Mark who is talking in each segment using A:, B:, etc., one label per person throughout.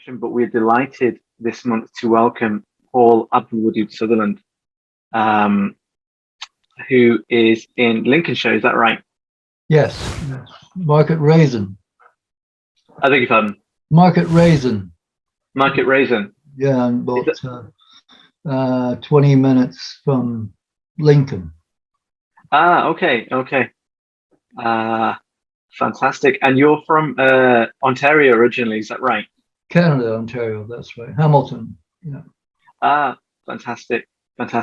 A: introduction, but we're delighted this month to welcome Paul Abdulwadud Sutherland, um, who is in Lincolnshire. Is that right?
B: Yes. Market Raisin.
A: I beg your pardon.
B: Market Raisin.
A: Market Raisin.
B: Yeah, and about 20 minutes from Lincoln.
A: Okay. Fantastic. And you're from Ontario originally, is that right?
B: Canada, Ontario, that's right. Hamilton. Yeah.
A: Fantastic. Sheikh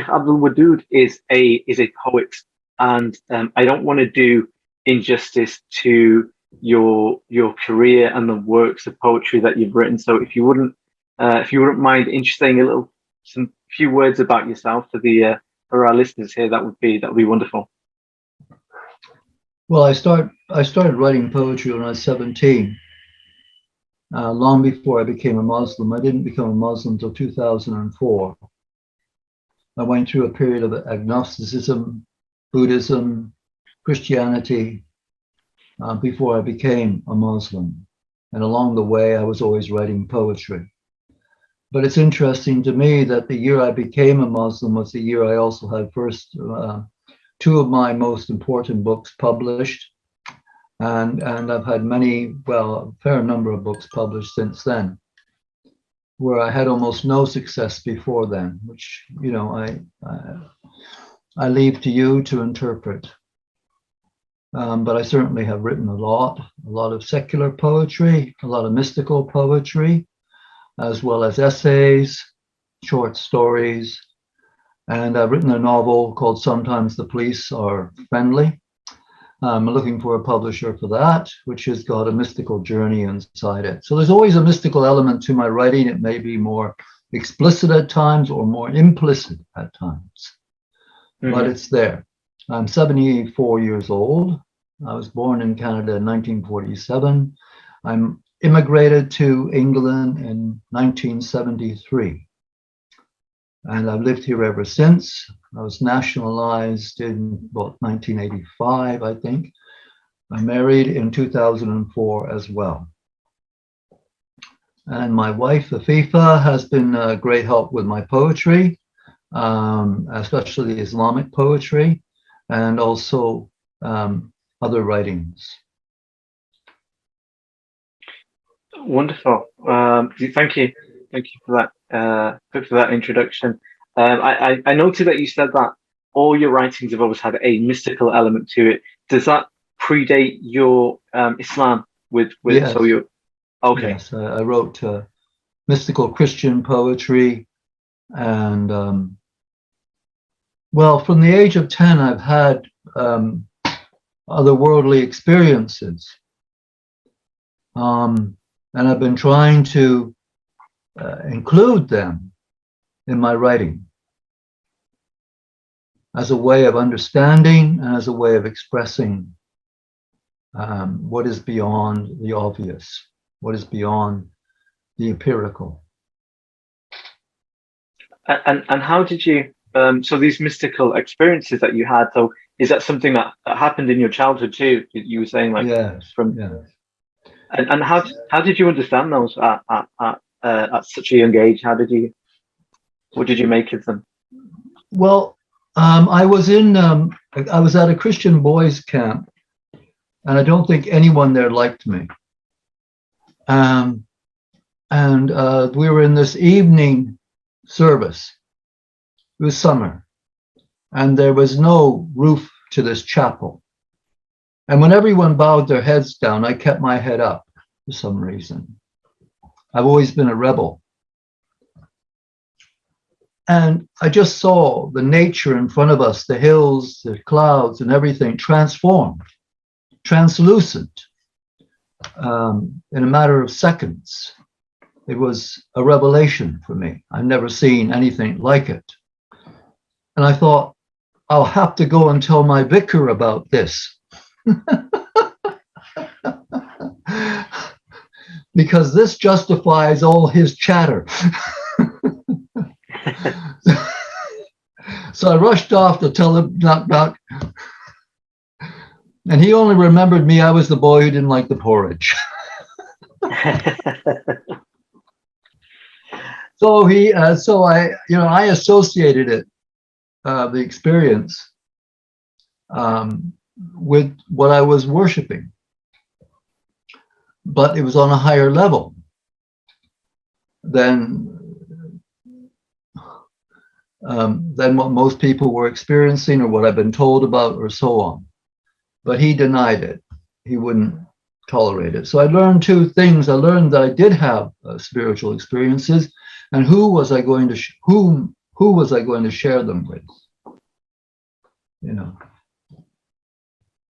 A: Abdul Wadud is a poet, and I don't want to do injustice to your career and the works of poetry that you've written. So if you wouldn't mind saying some few words about yourself for our listeners here, that would be wonderful.
B: Well, I started writing poetry when I was 17. Long before I became a Muslim. I didn't become a Muslim until 2004. I went through a period of agnosticism, Buddhism, Christianity, before I became a Muslim. And along the way, I was always writing poetry. But it's interesting to me that the year I became a Muslim was the year I also had first two of my most important books published. And I've had a fair number of books published since then, where I had almost no success before then, which, I leave to you to interpret. But I certainly have written a lot of secular poetry, a lot of mystical poetry, as well as essays, short stories. And I've written a novel called Sometimes the Police Are Friendly. I'm looking for a publisher for that, which has got a mystical journey inside it. So there's always a mystical element to my writing. It may be more explicit at times or more implicit at times, but it's there. I'm 74 years old. I was born in Canada in 1947. I'm immigrated to England in 1973. And I've lived here ever since. I was nationalized in about 1985, I think. I married in 2004 as well. And my wife, Afifa, has been a great help with my poetry, especially Islamic poetry, and also other writings.
A: Wonderful. Thank you for that introduction. I noted that you said that all your writings have always had a mystical element to it. Does that predate your Islam?
B: Yes.
A: So you okay?
B: Yes, I wrote mystical Christian poetry, and from the age of 10, I've had otherworldly experiences, and I've been trying to include them in my writing as a way of understanding and as a way of expressing what is beyond the obvious, what is beyond the empirical.
A: And how did you? So these mystical experiences that you had. So is that something that happened in your childhood too? You were saying
B: Yes.
A: And how did you understand those at such a young age? What did you make of them?
B: Well, I was at a Christian boys camp, and I don't think anyone there liked me. And we were in this evening service. It was summer, and there was no roof to this chapel. And when everyone bowed their heads down, I kept my head up for some reason. I've always been a rebel. And I just saw the nature in front of us, the hills, the clouds, and everything transformed, translucent, in a matter of seconds. It was a revelation for me. I've never seen anything like it. And I thought, I'll have to go and tell my vicar about this. Because this justifies all his chatter. So I rushed off to tell him, knock, knock. And he only remembered me. I was the boy who didn't like the porridge. So I associated it, the experience, with what I was worshiping, but it was on a higher level than what most people were experiencing or what I've been told about or so on. But he denied it. He wouldn't tolerate it. So I learned two things. I learned that I did have spiritual experiences, and who was I going to share them with? You know,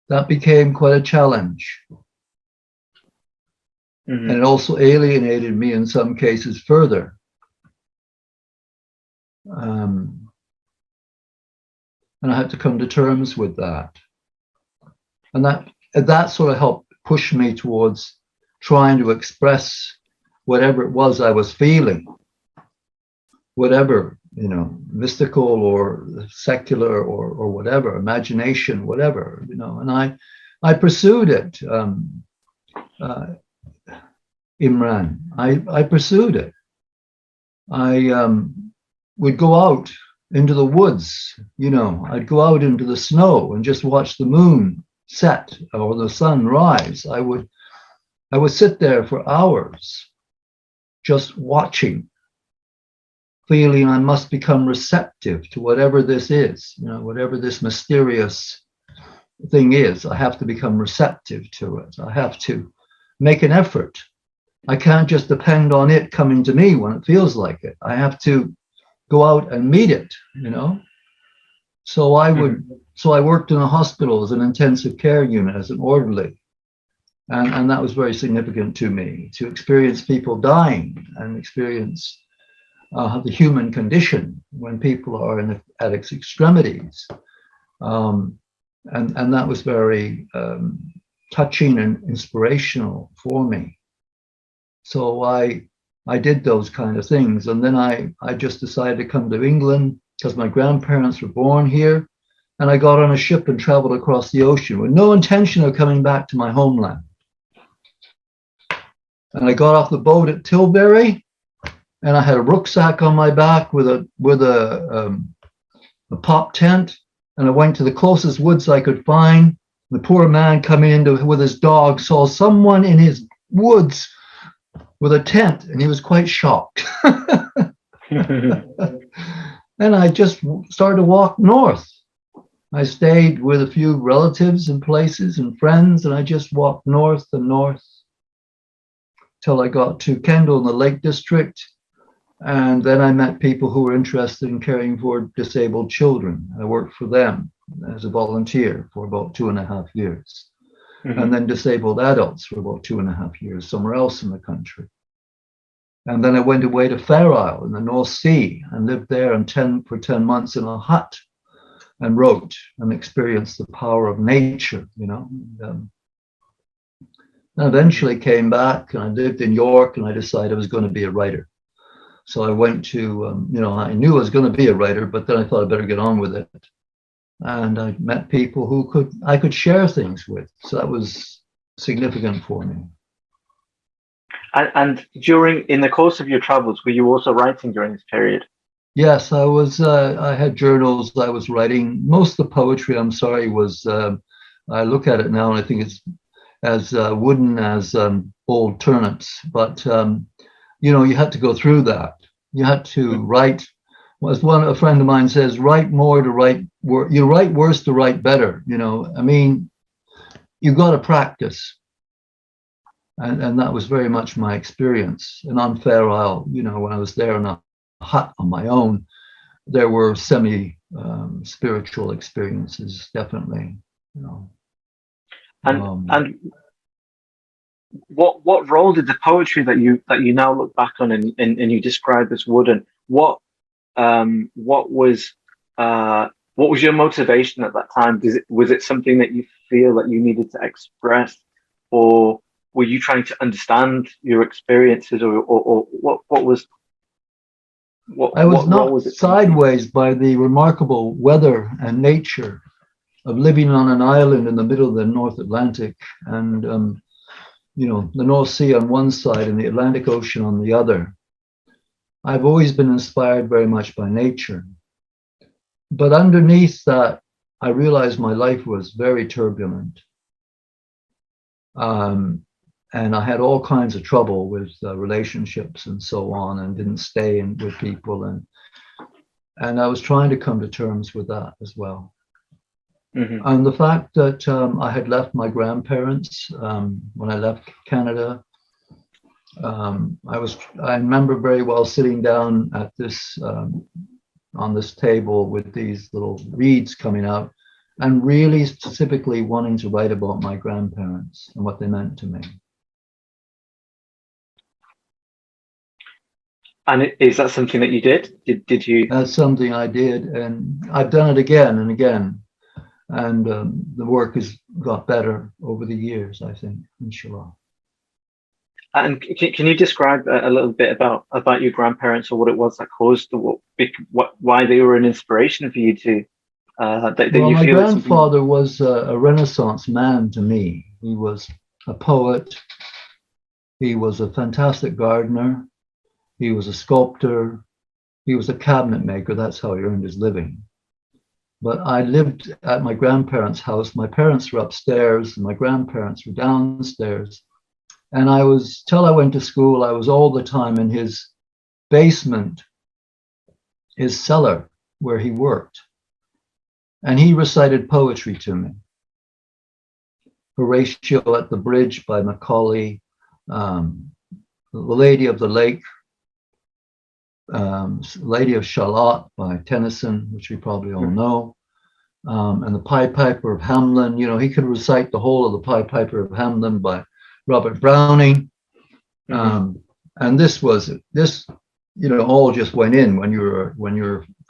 B: that became quite a challenge.
A: Mm-hmm.
B: And it also alienated me in some cases further. And I had to come to terms with that. And that sort of helped push me towards trying to express whatever it was I was feeling, whatever, mystical or secular or whatever, imagination, whatever, and I pursued it, Imran. I pursued it. I would go out into the woods, I'd go out into the snow and just watch the moon set or the sun rise. I would sit there for hours just watching, feeling I must become receptive to whatever this is, whatever this mysterious thing is. I have to become receptive to it. I have to make an effort. I can't just depend on it coming to me when it feels like it. I have to go out and meet it, So I worked in a hospital as an intensive care unit, as an orderly. And that was very significant to me, to experience people dying and experience the human condition when people are at its extremities. And that was very touching and inspirational for me. So I did those kind of things. And then I just decided to come to England because my grandparents were born here. And I got on a ship and traveled across the ocean with no intention of coming back to my homeland. And I got off the boat at Tilbury, and I had a rucksack on my back with a pop tent. And I went to the closest woods I could find. The poor man coming in with his dog saw someone in his woods with a tent, and he was quite shocked. And I just started to walk north. I stayed with a few relatives and places and friends, and I just walked north and north till I got to Kendal in the Lake District. And then I met people who were interested in caring for disabled children. I worked for them as a volunteer for about 2.5 years. Mm-hmm. And then disabled adults for about 2.5 years somewhere else in the country. And then I went away to Fair Isle in the North Sea and lived there for 10 months in a hut and wrote and experienced the power of nature, And eventually came back, and I lived in York, and I decided I was going to be a writer. So I went to, I knew I was going to be a writer, but then I thought I better get on with it. And I met people who I could share things with. So that was significant for me.
A: And in the course of your travels, were you also writing during this period?
B: Yes, I was. I had journals I was writing. Most of the poetry, was, I look at it now and I think it's as wooden as old turnips. But, you had to go through that. You had to write, as a friend of mine says, write more to write, you write worse to write better. You got to practice. And that was very much my experience. And on Fair Isle, when I was there in a hut on my own, there were spiritual experiences, definitely.
A: And what role did the poetry that you now look back on and you describe as wooden? What was your motivation at that time? Was it something that you feel that you needed to express, or were you trying to understand your experiences, or what was?
B: I was knocked sideways by the remarkable weather and nature of living on an island in the middle of the North Atlantic, and the North Sea on one side and the Atlantic Ocean on the other. I've always been inspired very much by nature. But underneath that, I realized my life was very turbulent. And I had all kinds of trouble with relationships and so on, and didn't stay with people. And I was trying to come to terms with that as well.
A: Mm-hmm.
B: And the fact that I had left my grandparents when I left Canada, I remember very well sitting down at this on this table with these little reeds coming out, and really specifically wanting to write about my grandparents and what they meant to me.
A: And is that something that you did? Did you?
B: That's something I did, and I've done it again and again. And the work has got better over the years, I think, inshallah.
A: And can you describe a little bit about your grandparents, or what it was that caused why they were an inspiration for you to?
B: Well, my grandfather was a Renaissance man to me. He was a poet. He was a fantastic gardener. He was a sculptor. He was a cabinet maker. That's how he earned his living. But I lived at my grandparents' house. My parents were upstairs and my grandparents were downstairs. And till I went to school, I was all the time in his basement, his cellar, where he worked. And he recited poetry to me. Horatio at the Bridge by Macaulay, The Lady of the Lake, Lady of Shalott by Tennyson, which we probably all know, and the Pied Piper of Hamelin. He could recite the whole of the Pied Piper of Hamelin by Robert Browning. And this all just went in when you were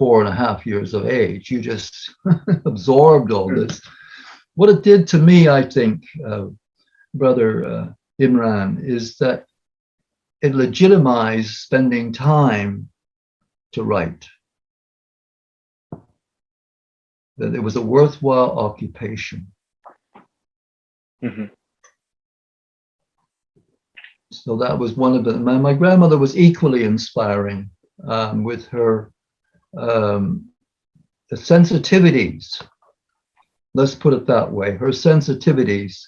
B: 4.5 years of age. You just absorbed all this. What it did to me, I think, Brother Imran, is that it legitimized spending time to write. That it was a worthwhile occupation.
A: Mm-hmm.
B: So that was one of them. My grandmother was equally inspiring with her the sensitivities. Let's put it that way. Her sensitivities.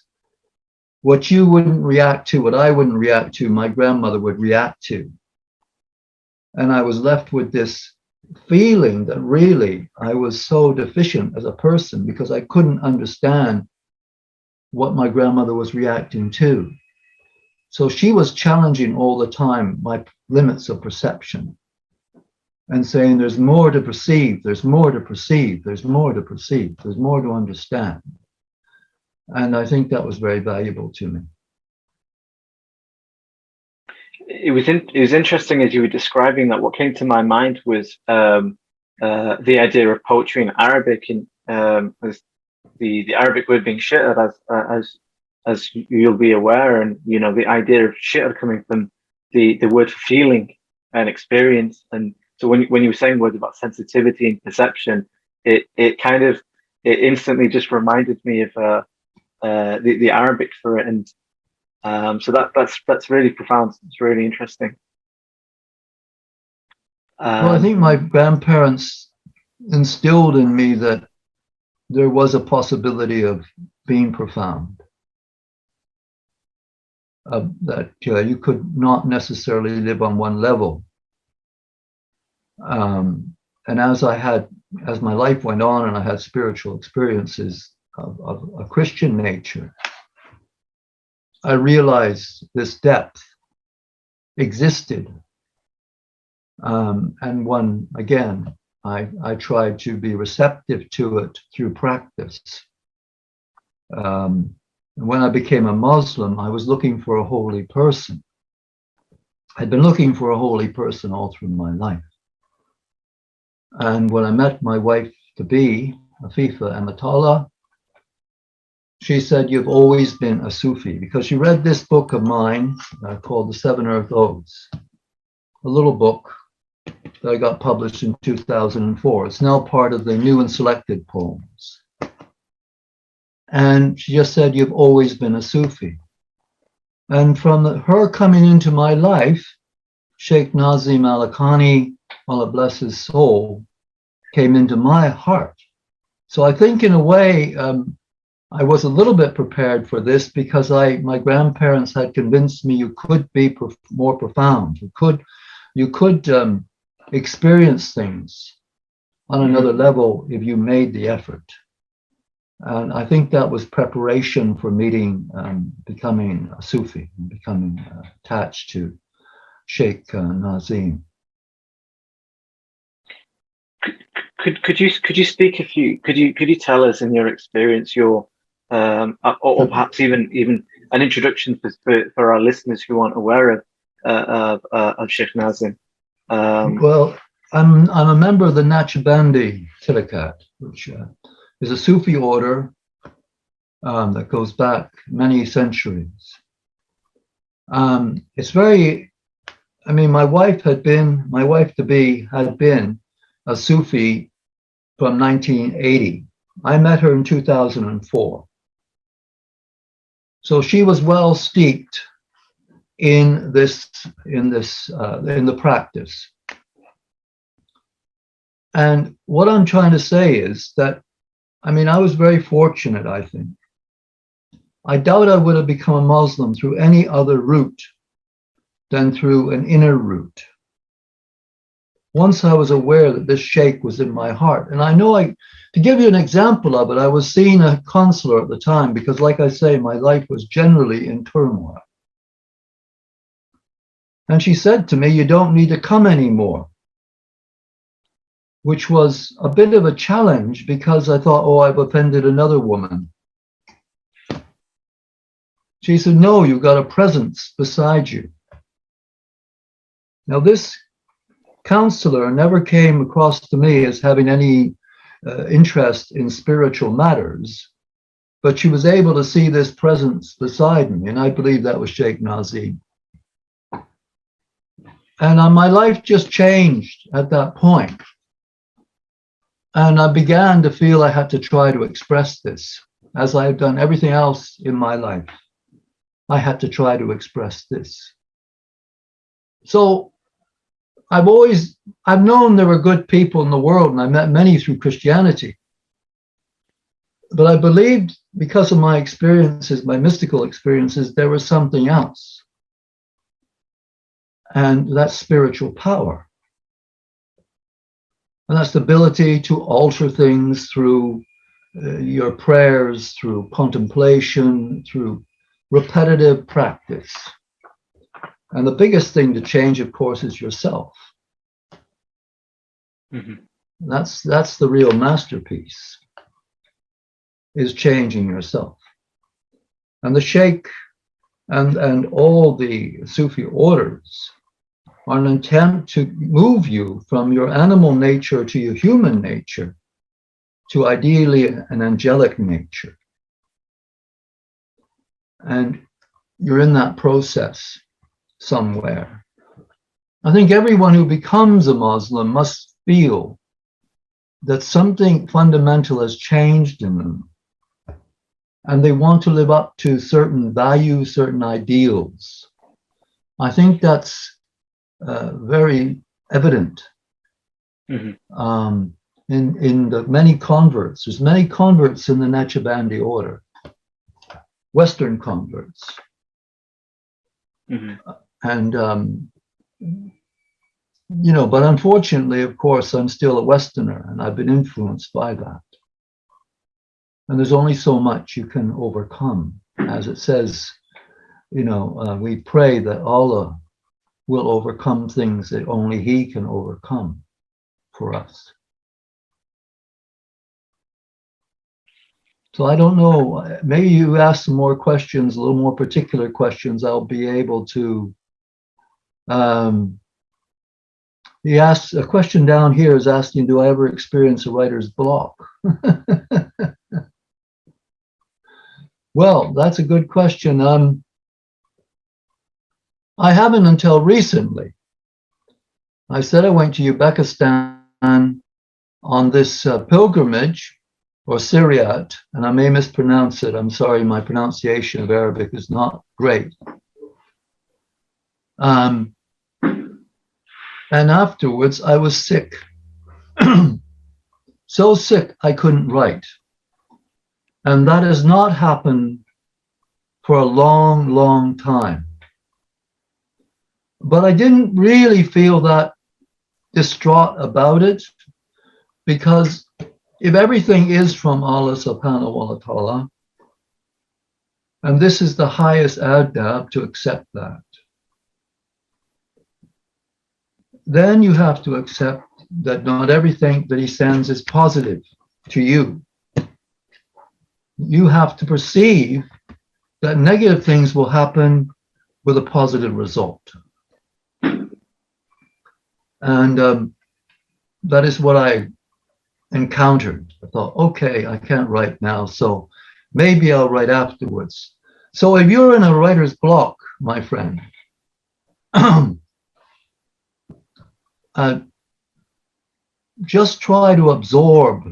B: What you wouldn't react to, what I wouldn't react to, my grandmother would react to. And I was left with this feeling that really I was so deficient as a person because I couldn't understand what my grandmother was reacting to. So she was challenging all the time my limits of perception and saying there's more to perceive, there's more to perceive, there's more to perceive, there's more to understand. And I think that was very valuable to me.
A: It was interesting as you were describing that. What came to my mind was the idea of poetry in Arabic, and as the Arabic word being shi'r, as you'll be aware, and the idea of shi'r coming from the word for feeling and experience. And so when you were saying words about sensitivity and perception, it instantly just reminded me of the Arabic for it, and so that's really profound. It's really interesting.
B: Well, I think my grandparents instilled in me that there was a possibility of being profound, that you could not necessarily live on one level. And as my life went on and I had spiritual experiences of a Christian nature, I realized this depth existed. And I tried to be receptive to it through practice. When I became a Muslim, I was looking for a holy person. I'd been looking for a holy person all through my life. And when I met my wife-to-be, Afifa Amatollah, she said, "You've always been a Sufi," because she read this book of mine called The Seven Earth Odes, a little book that I got published in 2004. It's now part of the New and Selected Poems. And she just said, "You've always been a Sufi." And from her coming into my life, Sheikh Nazim Al-Haqqani, Allah bless his soul, came into my heart. So I think in a way, I was a little bit prepared for this because my grandparents had convinced me you could be more profound. You could experience things on another level if you made the effort. And I think that was preparation for meeting, becoming a Sufi, becoming attached to Sheikh Nazim.
A: Could you speak could you tell us in your experience or perhaps even an introduction for our listeners who aren't aware of Sheikh Nazim?
B: Well, I'm a member of the Naqshbandi Tariqat, which is a Sufi order that goes back many centuries. It's very, I mean, my wife to be had been a Sufi from 1980. I met her in 2004. So she was well steeped in the practice. And what I'm trying to say is that, I mean, I was very fortunate, I think. I doubt I would have become a Muslim through any other route than through an inner route. Once I was aware that this sheikh was in my heart. And I know to give you an example of it, I was seeing a counselor at the time because, like I say, my life was generally in turmoil. And she said to me, "You don't need to come anymore," which was a bit of a challenge because I thought, oh, I've offended another woman. She said, "No, you've got a presence beside you." Now, this counselor never came across to me as having any interest in spiritual matters, but she was able to see this presence beside me, and I believe that was Sheikh Nazim. And my life just changed at that point. And I began to feel I had to try to express this, as I have done everything else in my life. I had to try to express this. So I've known there were good people in the world, and I met many through Christianity. But I believed, because of my experiences, my mystical experiences, there was something else. And that's spiritual power. And that's the ability to alter things through your prayers, through contemplation, through repetitive practice. And the biggest thing to change, of course, is yourself. Mm-hmm. That's the real masterpiece, is changing yourself. And the Sheikh and all the Sufi orders are an attempt to move you from your animal nature to your human nature, to ideally an angelic nature. And you're in that process somewhere. I think everyone who becomes a Muslim must feel that something fundamental has changed in them, and they want to live up to certain values, certain ideals. I think that's very evident in the many converts. There's many converts in the Naqshbandi order, Western converts. Mm-hmm. And, but unfortunately, of course, I'm still a Westerner, and I've been influenced by that. And there's only so much you can overcome. As it says, we pray that Allah will overcome things that only He can overcome for us. So I don't know, maybe you ask some more questions, a little more particular questions, I'll be able to. He asks, a question down here is asking, do I ever experience a writer's block? Well, that's a good question. I haven't until recently. I said I went to Uzbekistan on this pilgrimage or Syriat, and I may mispronounce it. I'm sorry, my pronunciation of Arabic is not great. And afterwards, I was sick. So sick, I couldn't write. And that has not happened for a long, long time. But I didn't really feel that distraught about it, because if everything is from Allah subhanahu wa ta'ala, and this is the highest adab to accept that, then you have to accept that not everything that he sends is positive to you. You have to perceive that negative things will happen with a positive result. And that is what I encountered. I thought, okay, I can't write now, so maybe I'll write afterwards. So if you're in a writer's block, my friend, just try to absorb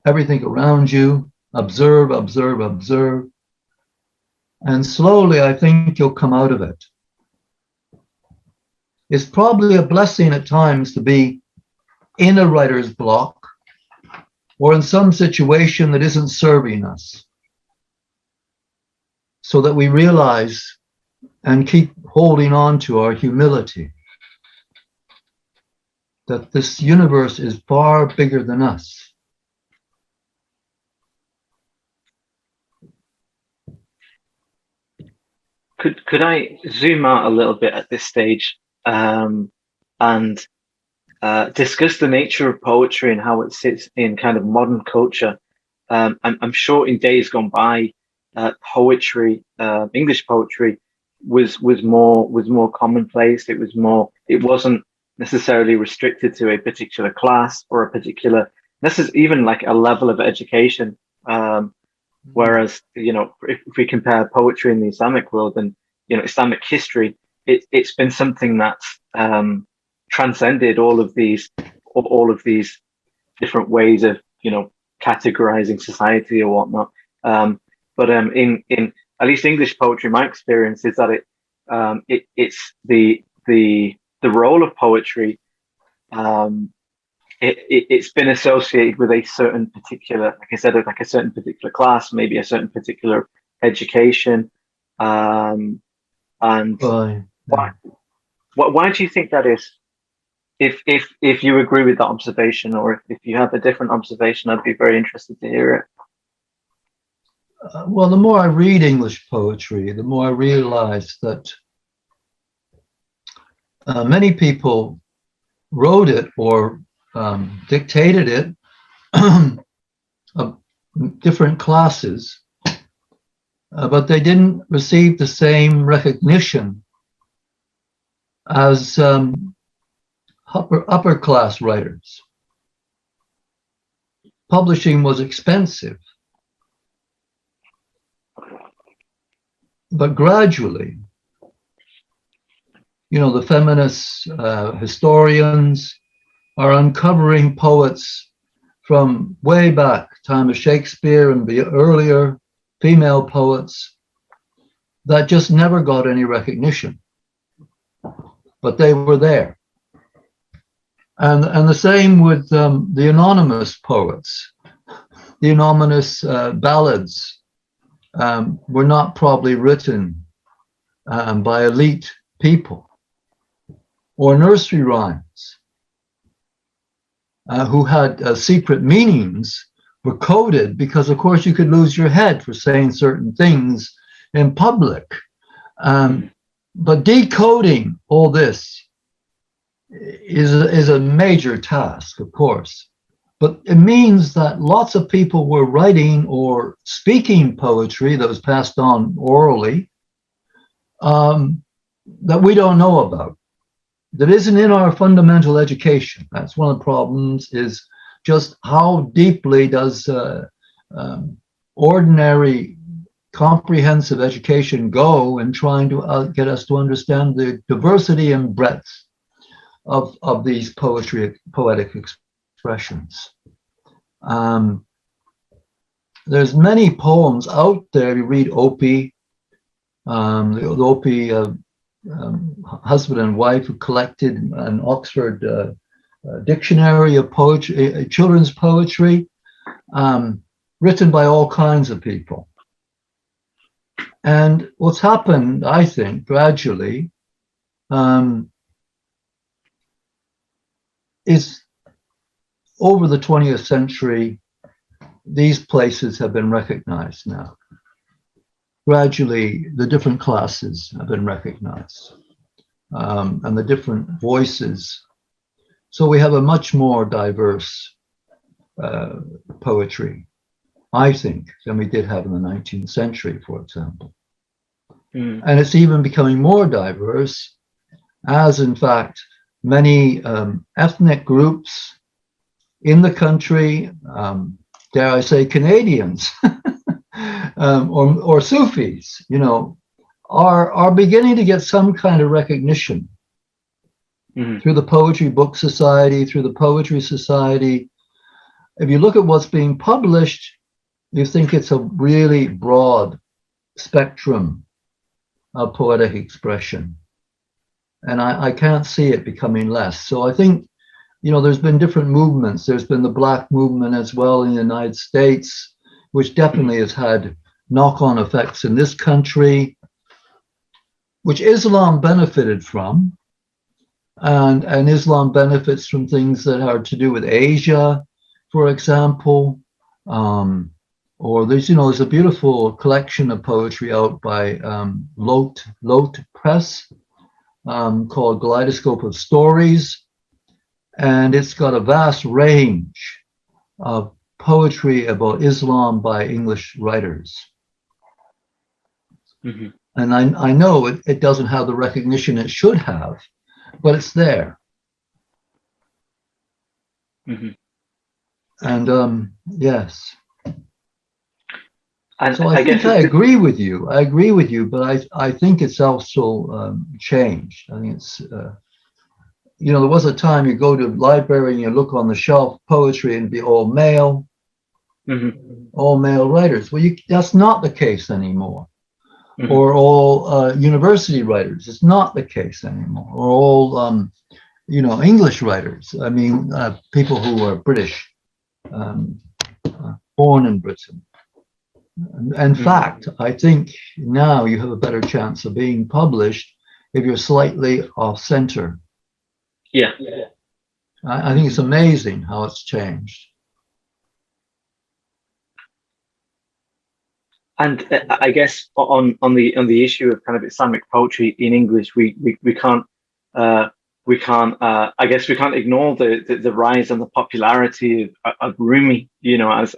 B: everything around you, observe, observe, observe, and slowly I think you'll come out of it. It's probably a blessing at times to be in a writer's block or in some situation that isn't serving us, so that we realize and keep holding on to our humility, that this universe is far bigger than us.
A: Could I zoom out a little bit at this stage, and discuss the nature of poetry and how it sits in kind of modern culture? I'm sure in days gone by, poetry, English poetry, was more commonplace. It wasn't necessarily restricted to a particular class or a particular, this is even like a level of education. Whereas, if we compare poetry in the Islamic world and, Islamic history, it's been something that's transcended all of these different ways of, categorizing society or whatnot. But in at least English poetry, my experience is that it's the role of poetry. It's been associated with a certain particular, like I said, like a certain particular class, maybe a certain particular education. And why do you think that is? If you agree with that observation, or if you have a different observation, I'd be very interested to hear it.
B: Well, the more I read English poetry, the more I realize that many people wrote it or dictated it of different classes, but they didn't receive the same recognition as upper class writers. Publishing was expensive, but gradually, the feminist historians are uncovering poets from way back, time of Shakespeare and the earlier female poets, that just never got any recognition, but they were there. And the same with the anonymous poets. The anonymous ballads were not probably written by elite people, or nursery rhymes who had secret meanings were coded, because of course you could lose your head for saying certain things in public. But decoding all this is a major task, of course. But it means that lots of people were writing or speaking poetry that was passed on orally, that we don't know about, that isn't in our fundamental education. That's one of the problems, is just how deeply does ordinary comprehensive education go in trying to get us to understand the diversity and breadth of these poetic expressions. there's many poems out there. You read Opie, the Opie husband and wife who collected an Oxford dictionary of poetry, children's poetry, written by all kinds of people. And what's happened, I think, gradually, is over the 20th century, these places have been recognized now. Gradually, the different classes have been recognized, and the different voices. So we have a much more diverse poetry, I think, than we did have in the 19th century, for example. And it's even becoming more diverse as, in fact, many ethnic groups in the country, dare I say, Canadians, or Sufis, you know, are beginning to get some kind of recognition through the Poetry Book Society, through the Poetry Society. If you look at what's being published, you think it's a really broad spectrum of poetic expression. And I can't see it becoming less. So I think, you know, there's been different movements. There's been the Black movement as well in the United States, which definitely has had knock-on effects in this country, which Islam benefited from. And Islam benefits from things that are to do with Asia, for example. Or there's, you know, there's a beautiful collection of poetry out by Lotte Press called Kaleidoscope of Stories. And it's got a vast range of poetry about Islam by English writers. And I know it doesn't have the recognition it should have, but it's there. And yes. And so I think I agree with you. I agree with you, but I think it's also changed. I think it's, you know, there was a time you go to the library and you look on the shelf, poetry, and it'd be all male writers. Well, that's not the case anymore. Or all university writers. It's not the case anymore. Or all, you know, English writers. I mean, people who are British, born in Britain. In fact, I think now you have a better chance of being published if you're slightly off center.
A: Yeah.
B: I think it's amazing how it's changed.
A: And I guess on the issue of kind of Islamic poetry in English, we can't I guess we can't ignore the rise and the popularity of Rumi, you know, as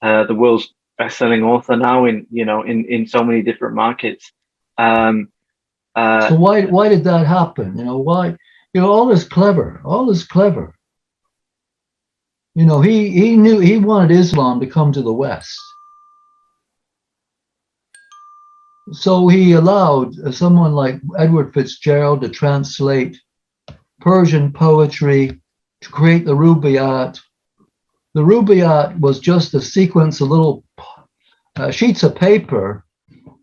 A: the world's best-selling author now in so many different markets. So
B: why did that happen? You know, why? You know, all is clever. You know, he knew he wanted Islam to come to the West. So he allowed someone like Edward Fitzgerald to translate Persian poetry, to create the Rubaiyat. The Rubaiyat was just a sequence of little sheets of paper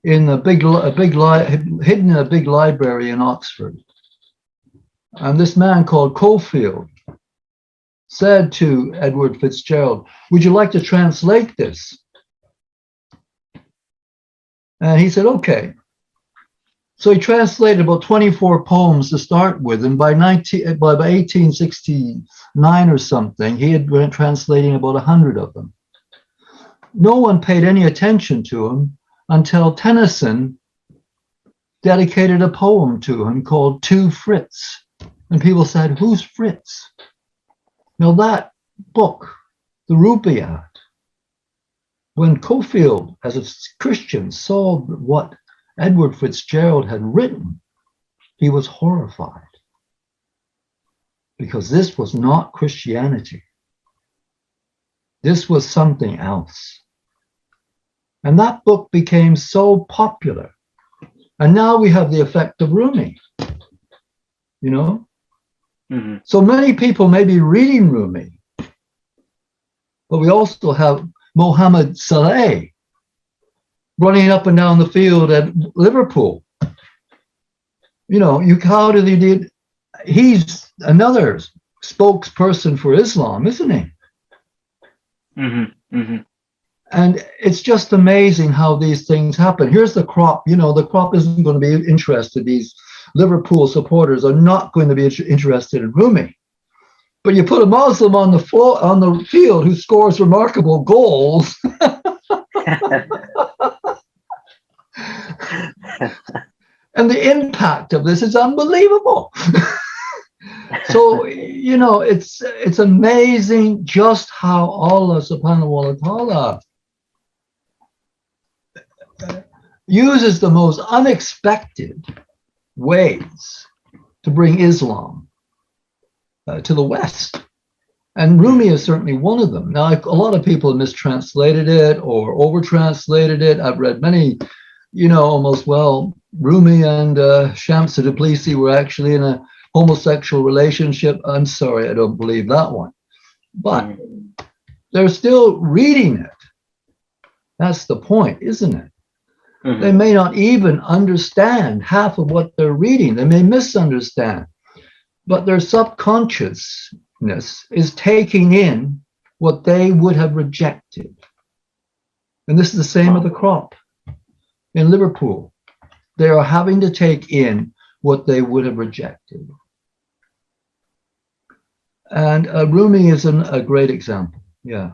B: in hidden in a big library in Oxford. And this man called Cofield said to Edward Fitzgerald, "Would you like to translate this?" And he said, "Okay." So he translated about 24 poems to start with, and by 1869 or something, he had been translating about 100 of them. No one paid any attention to him until Tennyson dedicated a poem to him called To Fritz. And people said, "Who's Fritz?" Now that book, the Rubaiyat, when Cofield, as a Christian, saw what Edward Fitzgerald had written, he was horrified. Because this was not Christianity. This was something else. And that book became so popular. And now we have the effect of Rumi. You know? So many people may be reading Rumi, but we also have Mohamed Salah running up and down the field at Liverpool. You know, how did he did? He's another spokesperson for Islam, isn't he?
A: Mm-hmm. Mm-hmm.
B: And it's just amazing how these things happen. Here's the crop. You know, the crop isn't going to be interested. These Liverpool supporters are not going to be interested in Rumi. But you put a Muslim on the floor, on the field, who scores remarkable goals. And the impact of this is unbelievable. So, you know, it's amazing just how Allah subhanahu wa ta'ala uses the most unexpected ways to bring Islam to the West. And Rumi is certainly one of them. Now, a lot of people have mistranslated it or over-translated it. I've read many, you know, almost, well, Rumi and Shams Tbilisi were actually in a homosexual relationship. I'm sorry, I don't believe that one. But they're still reading it. That's the point, isn't it? Mm-hmm. They may not even understand half of what they're reading. They may misunderstand. But their subconsciousness is taking in what they would have rejected. And this is the same with the crop in Liverpool. They are having to take in what they would have rejected. And Rumi is a great example, yeah.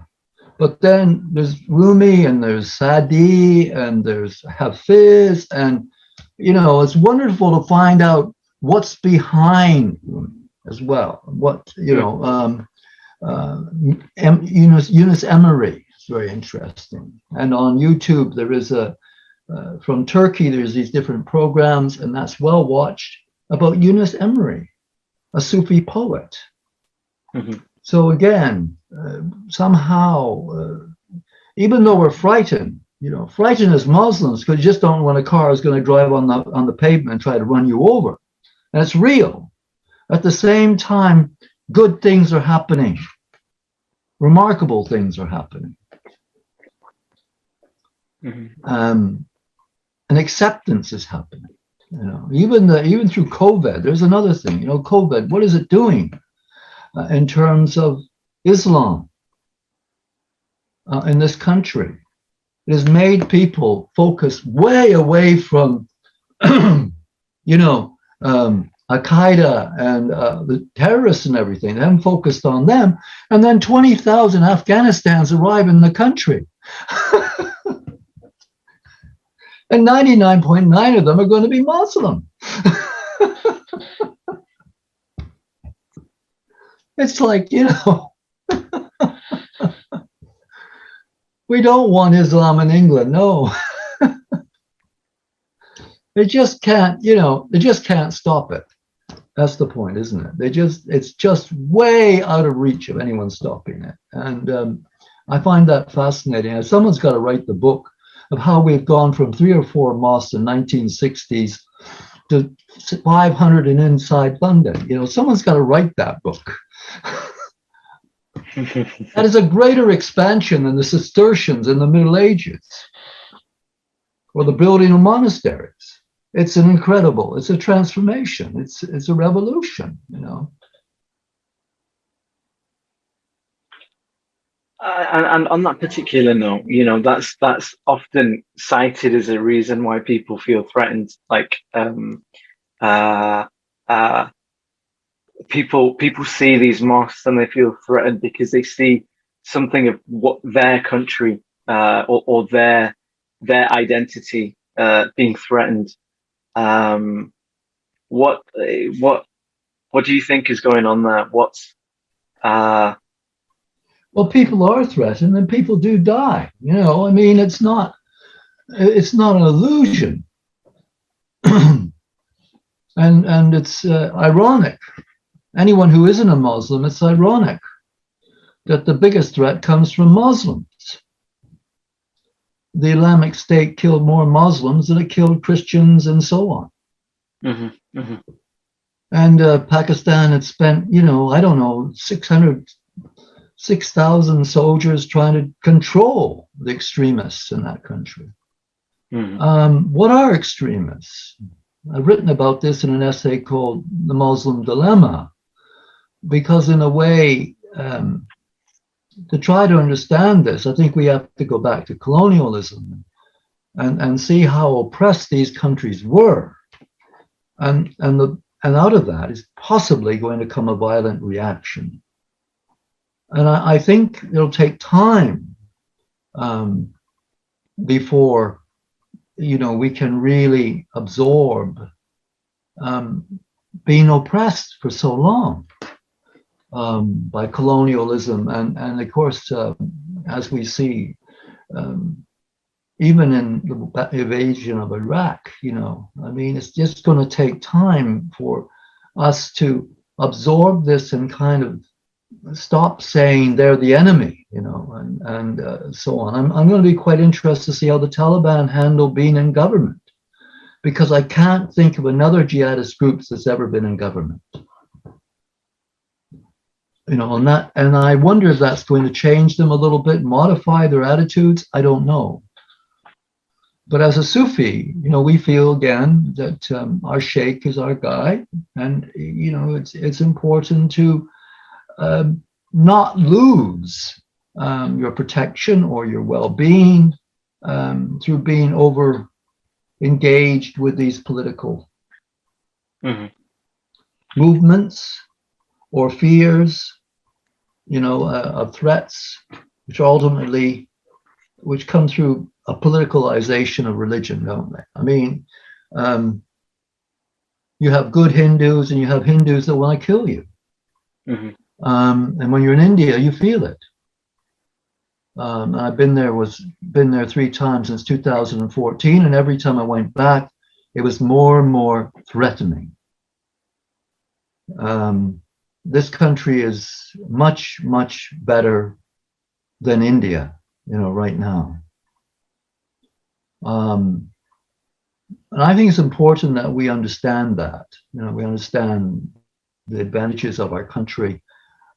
B: But then there's Rumi and there's Sadi and there's Hafiz, and, you know, it's wonderful to find out what's behind Rumi as well. What, you know, Yunus Emery is very interesting. And on YouTube, there is from Turkey, there's these different programs, and that's well watched, about Yunus Emery, a Sufi poet. Mm-hmm. So again, somehow, even though we're frightened, you know, frightened as Muslims, because you just don't know when a car is going to drive on the pavement and try to run you over. And it's real. At the same time, good things are happening. Remarkable things are happening. Mm-hmm. And acceptance is happening. You know, even through COVID, there's another thing. You know, COVID, what is it doing in terms of Islam in this country? It has made people focus way away from, you know, Al-Qaeda and the terrorists and everything. They haven't focused on them. And then 20,000 Afghanistans arrive in the country. And 99.9% of them are going to be Muslim. It's like, you know, we don't want Islam in England, no. They just can't, you know, they just can't stop it. That's the point, isn't it? It's just way out of reach of anyone stopping it. And I find that fascinating. And someone's got to write the book of how we've gone from 3 or 4 mosques in 1960s to 500 in inside London. You know, someone's got to write that book. That is a greater expansion than the Cistercians in the Middle Ages or the building of monasteries. It's a transformation. It's a revolution, you know.
A: And on that particular note, you know, that's often cited as a reason why people feel threatened. Like people see these mosques and they feel threatened because they see something of what their country or their identity being threatened. What do you think is going on there?
B: Well, people are threatened and people do die. You know, I mean, it's not an illusion. and it's ironic. Anyone who isn't a Muslim, it's ironic that the biggest threat comes from Muslims. The Islamic State killed more Muslims than it killed Christians and so on. Mm-hmm, mm-hmm. And Pakistan had spent, you know, I don't know, 6,000 soldiers trying to control the extremists in that country. What are extremists? I've written about this in an essay called The Muslim Dilemma, because in a way, to try to understand this, I think we have to go back to colonialism and see how oppressed these countries were. And out of that is possibly going to come a violent reaction. And I think it'll take time before, we can really absorb being oppressed for so long by colonialism. And of course, as we see, even in the invasion of Iraq, it's just going to take time for us to absorb this and kind of stop saying they're the enemy, and so on. I'm going to be quite interested to see how the Taliban handle being in government, because I can't think of another jihadist group that's ever been in government. And I wonder if that's going to change them a little bit, modify their attitudes. I don't know. But as a Sufi, we feel again that our sheikh is our guide, and it's important to not lose your protection or your well-being through being over engaged with these political movements or fears, of threats, which come through a politicalization of religion, don't they? I mean, you have good Hindus and you have Hindus that want to kill you. And when you're in India, you feel it. I've been there 3 times since 2014, and every time I went back, it was more and more threatening. This country is much, much better than India, right now. And I think it's important that we understand that. We understand the advantages of our country,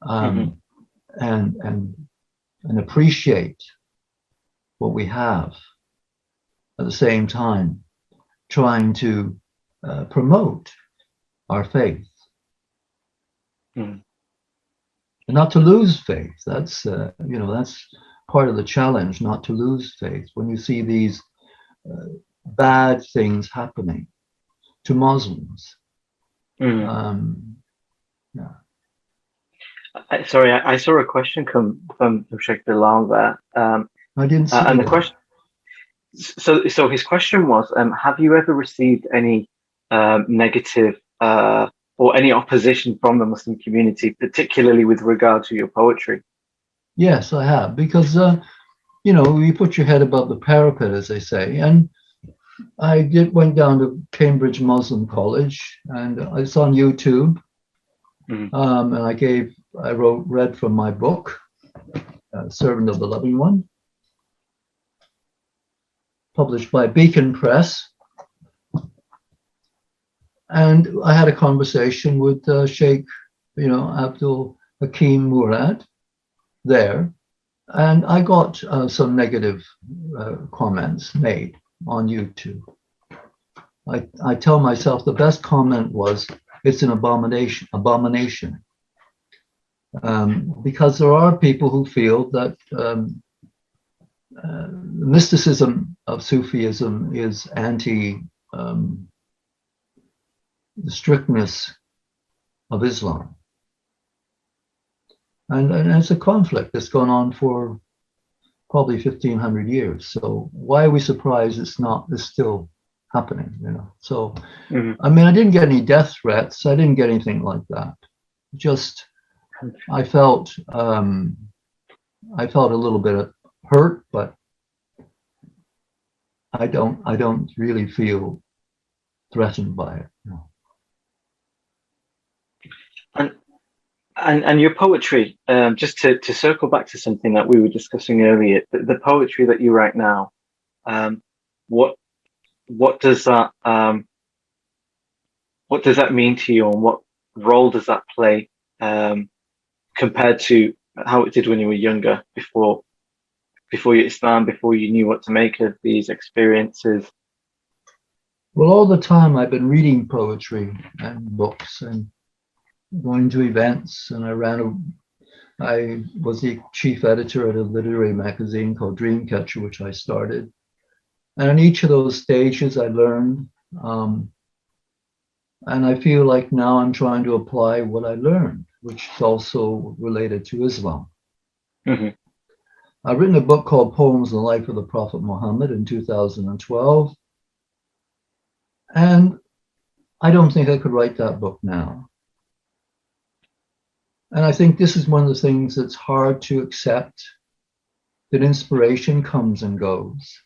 B: and appreciate what we have. At the same time, trying to promote our faith. And not to lose faith. That's that's part of the challenge, not to lose faith when you see these bad things happening to Muslims.
A: Sorry, I saw a question come from Sheikh Bilal there.
B: I didn't see
A: and the
B: that.
A: question. So his question was, have you ever received any negative or any opposition from the Muslim community, particularly with regard to your poetry?
B: Yes, I have, because you put your head above the parapet, as they say. And I went down to Cambridge Muslim College, and it's on YouTube. And I read from my book, Servant of the Loving One, published by Beacon Press. And I had a conversation with Sheikh, Abdul Hakim Murad there. And I got some negative comments made on YouTube. I tell myself the best comment was, it's an abomination. Because there are people who feel that the mysticism of Sufism is anti the strictness of Islam. And it's a conflict that's gone on for probably 1,500 years. So why are we surprised it's still happening, So, I mean, I didn't get any death threats. I didn't get anything like that. Just, I felt a little bit hurt, but I don't really feel threatened by it.
A: And your poetry, just to circle back to something that we were discussing earlier, the poetry that you write now, what does that mean to you, and what role does that play compared to how it did when you were younger, before you Islam, before you knew what to make of these experiences?
B: Well, all the time I've been reading poetry and books and going to events, and I was the chief editor at a literary magazine called Dreamcatcher, which I started. And in each of those stages, I learned. And I feel like now I'm trying to apply what I learned, which is also related to Islam.
A: Mm-hmm.
B: I've written a book called Poems on the Life of the Prophet Muhammad in 2012. And I don't think I could write that book now. And I think this is one of the things that's hard to accept, that inspiration comes and goes.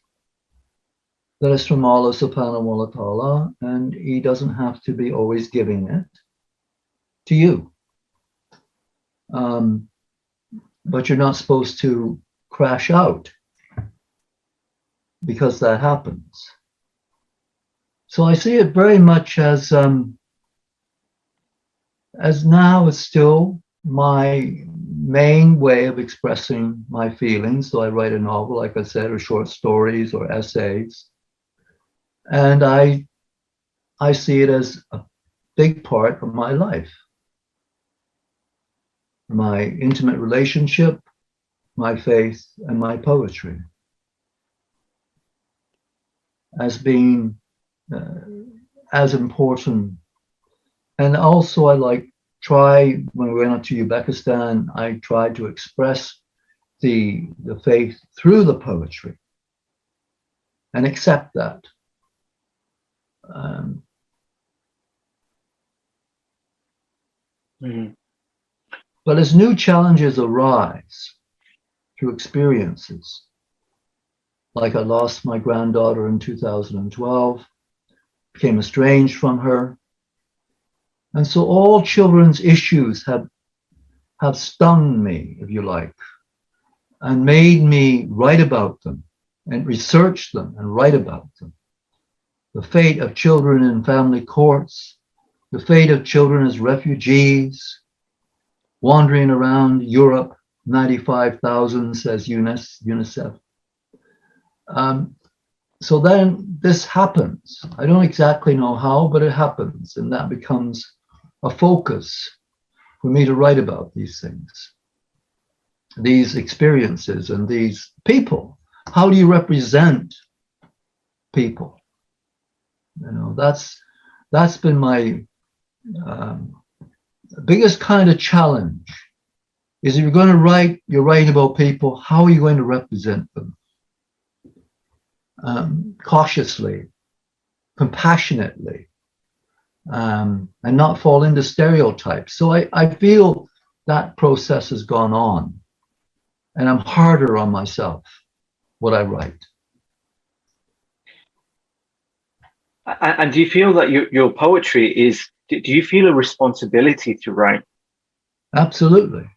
B: That is from Allah subhanahu wa ta'ala, and He doesn't have to be always giving it to you. But you're not supposed to crash out because that happens. So I see it very much as now it's still my main way of expressing my feelings. So I write a novel, like I said, or short stories or essays. And I see it as a big part of my life. My intimate relationship, my faith, and my poetry as being as important. And also when we went up to Uzbekistan, I tried to express the faith through the poetry and accept that.
A: Mm-hmm.
B: But as new challenges arise through experiences, like I lost my granddaughter in 2012, became estranged from her. And so all children's issues have stung me, if you like, and made me write about them and research them and write about them. The fate of children in family courts, the fate of children as refugees, wandering around Europe, 95,000, says UNICEF. So then this happens. I don't exactly know how, but it happens. And that becomes a focus for me to write about these things, these experiences and these people. How do you represent people? You know, that's been my biggest kind of challenge, is if you're going to write, you're writing about people, how are you going to represent them? Cautiously, compassionately, and not fall into stereotypes. So I feel that process has gone on, and I'm harder on myself what I write.
A: And do you feel that your poetry is, do you feel a responsibility to write?
B: Absolutely.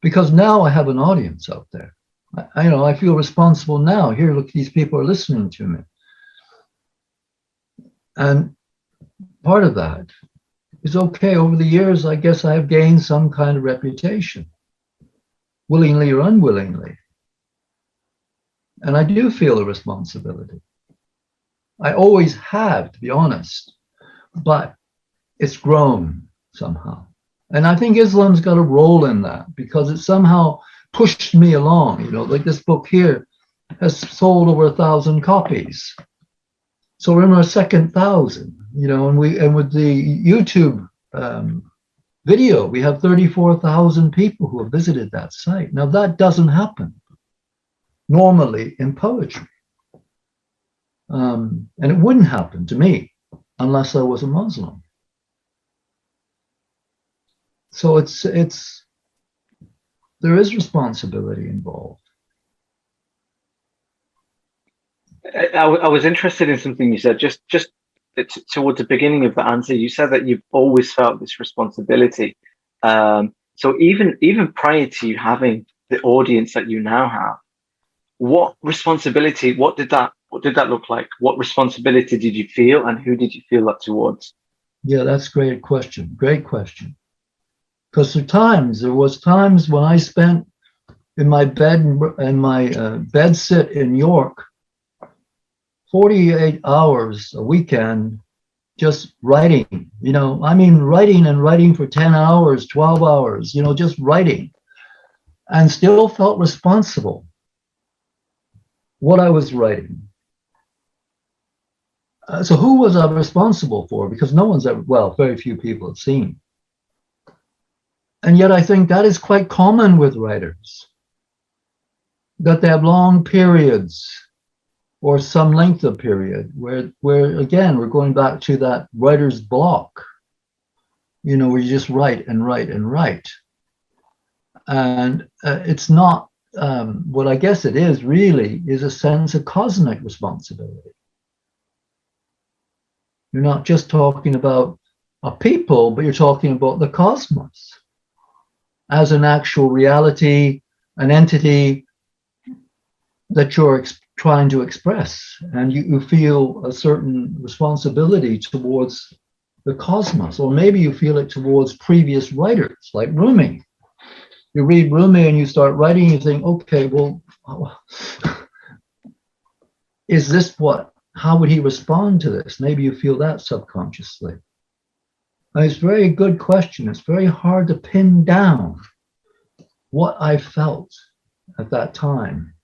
B: Because now I have an audience out there. I feel responsible now. Here, look, these people are listening to me. And part of that is, okay, over the years, I guess I have gained some kind of reputation, willingly or unwillingly. And I do feel a responsibility. I always have, to be honest, but it's grown somehow. And I think Islam's got a role in that, because it somehow pushed me along. Like this book here has sold over 1,000 copies. So we're in our second 1,000, and with the YouTube video, we have 34,000 people who have visited that site. Now that doesn't happen normally in poetry. And it wouldn't happen to me unless I was a Muslim. So there is responsibility involved.
A: I was interested in something you said just towards the beginning of the answer. You said that you've always felt this responsibility. So even prior to you having the audience that you now have, what responsibility? What did that look like? What responsibility did you feel, and who did you feel that towards?
B: Yeah, that's a great question. Great question. Because there was times when I spent in my bed in my bed sit in York 48 hours a weekend just writing, I mean, writing and writing for 10 hours, 12 hours, just writing, and still felt responsible what I was writing. So who was I responsible for? Because no one's ever, well, very few people have seen. And yet I think that is quite common with writers, that they have long periods or some length of period where again, we're going back to that writer's block, where you just write and write and write. And it's not, what I guess it is really is a sense of cosmic responsibility. You're not just talking about a people, but you're talking about the cosmos as an actual reality, an entity that you're trying to express. And you feel a certain responsibility towards the cosmos, or maybe you feel it towards previous writers, like Rumi. You read Rumi and you start writing, you think, okay, well, is this how would he respond to this? Maybe you feel that subconsciously. And it's a very good question. It's very hard to pin down what I felt at that time.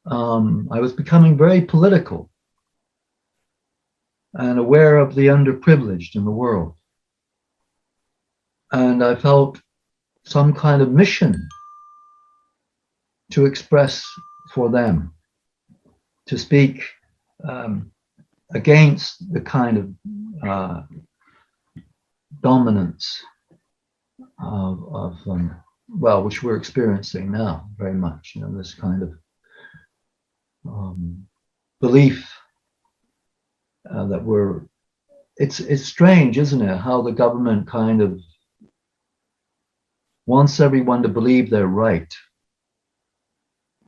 B: I was becoming very political and aware of the underprivileged in the world. And I felt some kind of mission to express for them, to speak against the kind of dominance of which we're experiencing now very much, this kind of belief that it's strange, isn't it, how the government kind of wants everyone to believe they're right.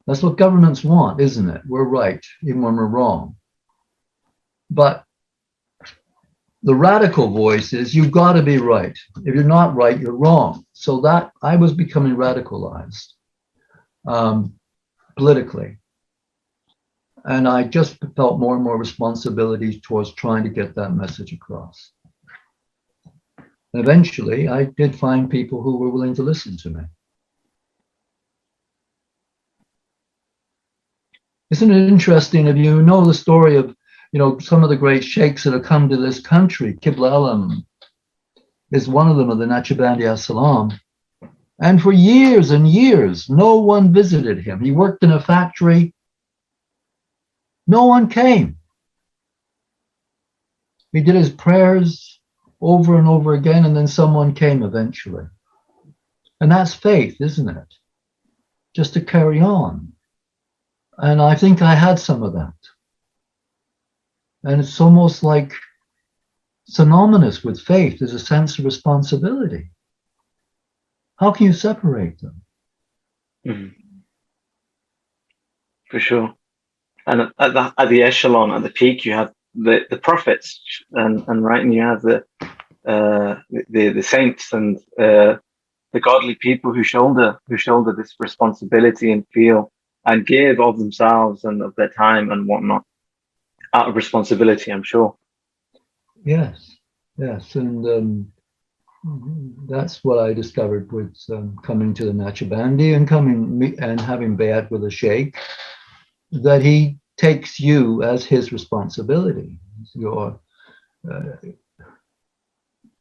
B: That's what governments want, isn't it? We're right, even when we're wrong. But the radical voice is, you've got to be right. If you're not right, you're wrong. So that I was becoming radicalized politically. And I just felt more and more responsibility towards trying to get that message across. And eventually, I did find people who were willing to listen to me. Isn't it interesting, if you know the story of, some of the great sheikhs that have come to this country, Qibla Alam is one of them, of the Naqshbandi as-Salam. And for years and years, no one visited him. He worked in a factory. No one came. He did his prayers over and over again, and then someone came eventually. And that's faith, isn't it? Just to carry on. And I think I had some of that. And it's almost like synonymous with faith is a sense of responsibility. How can you separate them?
A: Mm-hmm. For sure. And at the echelon, at the peak, you have the prophets, and right, and you have the saints and the godly people who shoulder this responsibility and feel and give of themselves and of their time and whatnot out of responsibility, I'm sure.
B: Yes, and that's what I discovered with coming to the Naqshbandi and having bayat with a sheikh, that he takes you as his responsibility.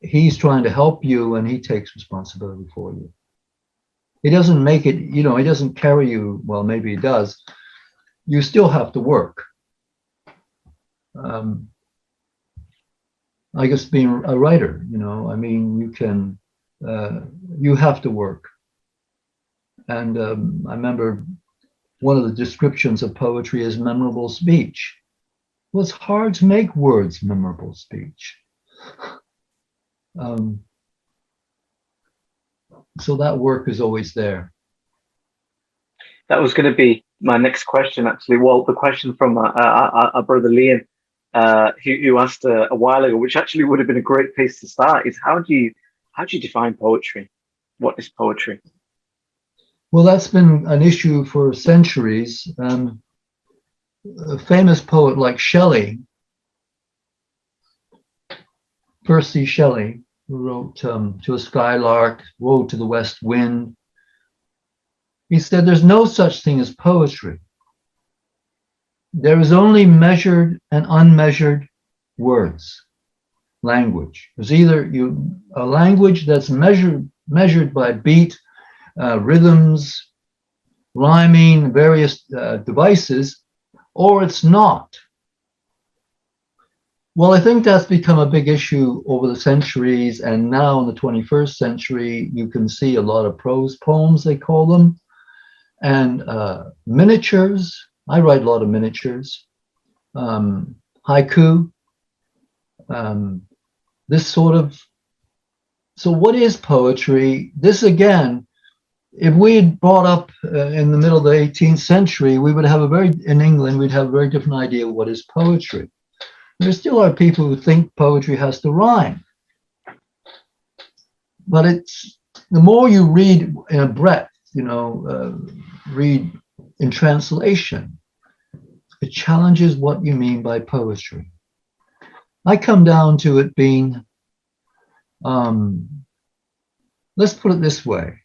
B: He's trying to help you, and he takes responsibility for you. He doesn't make it, he doesn't carry you. Well, maybe he does. You still have to work. I guess being a writer, I mean, you have to work. And I remember one of the descriptions of poetry is memorable speech. Well, it's hard to make words memorable speech. So that work is always there.
A: That was going to be my next question, actually. Well, the question from our brother Liam, who asked a while ago, which actually would have been a great place to start, is how do how do you define poetry? What is poetry?
B: Well, that's been an issue for centuries. A famous poet like Shelley, Percy Shelley, who wrote To a Skylark, Woe to the West Wind, he said there's no such thing as poetry. There is only measured and unmeasured words, language. There's either a language that's measured by beat, rhythms, rhyming, various devices, or it's not. Well, I think that's become a big issue over the centuries, and now in the 21st century, you can see a lot of prose poems, they call them, and miniatures. I write a lot of miniatures, haiku, this sort of. So what is poetry? This again, if we had brought up in the middle of the 18th century, we would have in England, we'd have a very different idea of what is poetry. There still are people who think poetry has to rhyme. But it's, the more you read in a breadth, read in translation, it challenges what you mean by poetry. I come down to it being, let's put it this way.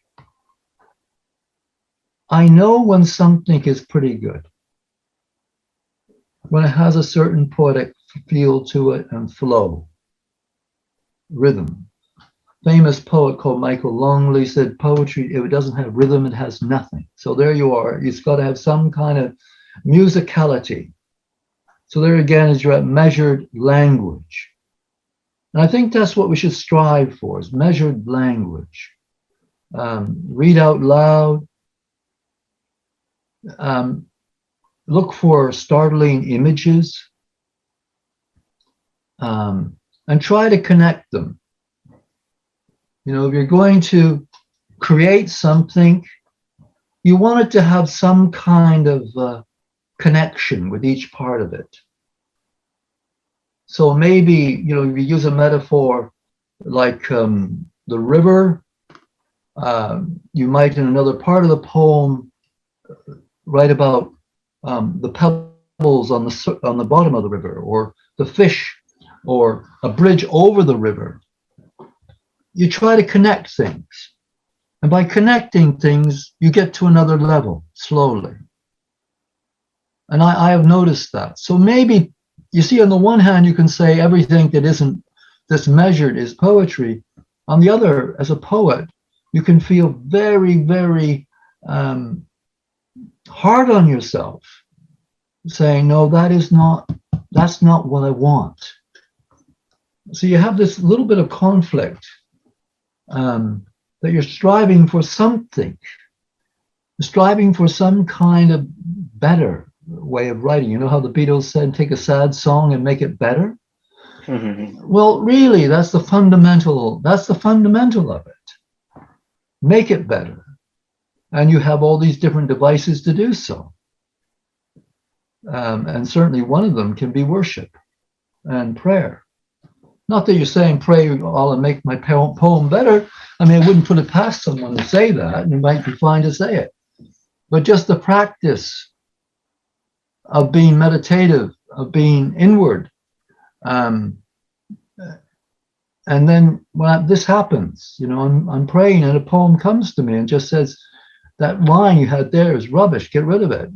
B: I know when something is pretty good, when it has a certain poetic feel to it and flow, rhythm. Famous poet called Michael Longley said poetry, if it doesn't have rhythm, it has nothing. So there you are. It's got to have some kind of musicality. So there again is your measured language. And I think that's what we should strive for, is measured language. Read out loud. Look for startling images. And try to connect them. If you're going to create something, you want it to have some kind of connection with each part of it. So maybe, if you use a metaphor like the river, you might in another part of the poem write about the pebbles on the bottom of the river, or the fish, or a bridge over the river. You try to connect things. And by connecting things, you get to another level slowly. And I have noticed that. So maybe, you see, on the one hand, you can say everything that isn't this measured is poetry. On the other, as a poet, you can feel very, very hard on yourself, saying, no, that's not what I want. So you have this little bit of conflict, that you're striving for something, striving for some kind of better way of writing. You know how the Beatles said, take a sad song and make it better? Mm-hmm. Well, really, that's the fundamental of it. Make it better. And you have all these different devices to do so. And certainly one of them can be worship and prayer. Not that you're saying pray all and make my poem better. I mean, I wouldn't put it past someone to say that, and it might be fine to say it. But just the practice of being meditative, of being inward. And then when this happens, I'm praying and a poem comes to me and just says, that line you had there is rubbish, get rid of it,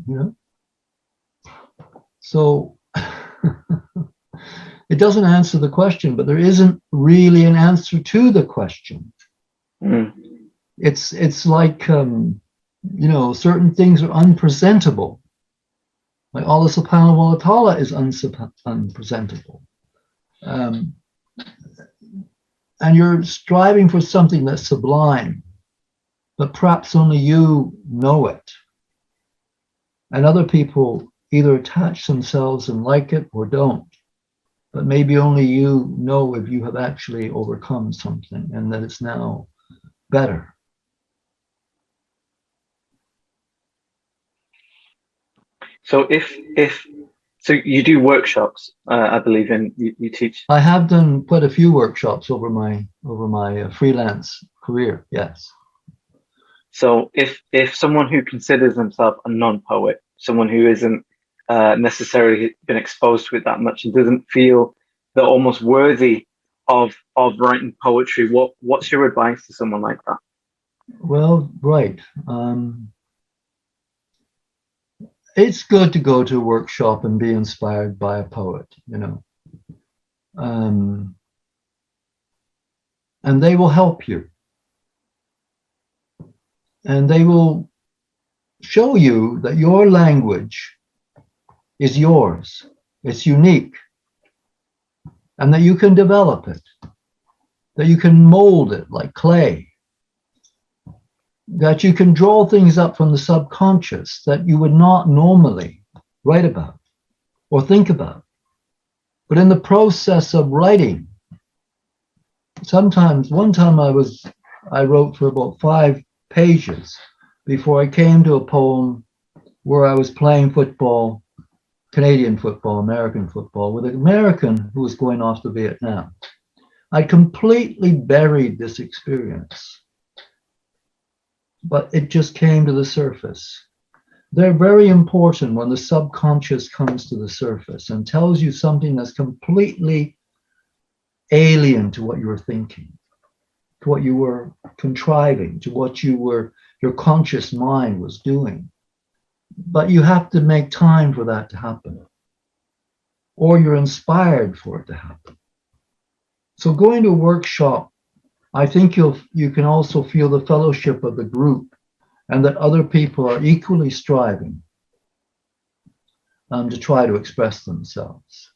B: So it doesn't answer the question, but there isn't really an answer to the question. Mm. It's like, certain things are unpresentable. Like Allah subhanahu wa ta'ala is unpresentable. And you're striving for something that's sublime, but perhaps only you know it. And other people either attach themselves and like it or don't. But maybe only you know if you have actually overcome something and that it's now better.
A: So if So you do workshops, I believe, and you teach.
B: I have done quite a few workshops over my freelance career. Yes.
A: So if someone who considers themselves a non-poet, someone who isn't necessarily been exposed to it that much and doesn't feel they're almost worthy of writing poetry, what's your advice to someone like that?
B: Well, right. It's good to go to a workshop and be inspired by a poet, you know. And they will help you. And they will show you that your language is yours. It's unique. And that you can develop it. That you can mold it like clay. That you can draw things up from the subconscious that you would not normally write about or think about. But in the process of writing, sometimes, one time I wrote for about 5 pages before I came to a poem where I was playing football, Canadian football, American football, with an American who was going off to Vietnam. I completely buried this experience, but it just came to the surface. They're very important when the subconscious comes to the surface and tells you something that's completely alien to what you were thinking, to what you were contriving, to what your conscious mind was doing. But you have to make time for that to happen, or you're inspired for it to happen. So going to a workshop, I think you can also feel the fellowship of the group and that other people are equally striving to try to express themselves,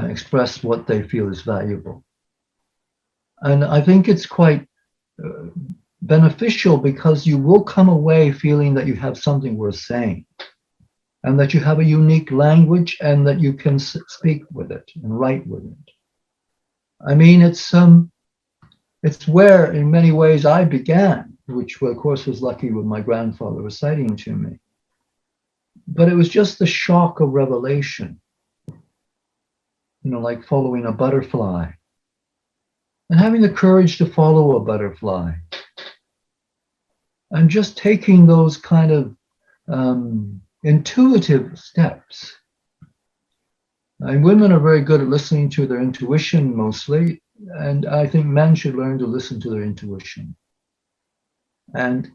B: express what they feel is valuable. And I think it's quite beneficial because you will come away feeling that you have something worth saying and that you have a unique language and that you can speak with it and write with it. I mean, it's where in many ways I began, which of course was lucky with my grandfather reciting to me. But it was just the shock of revelation, you know, like following a butterfly and having the courage to follow a butterfly and just taking those kind of intuitive steps. And women are very good at listening to their intuition mostly, and I think men should learn to listen to their intuition. And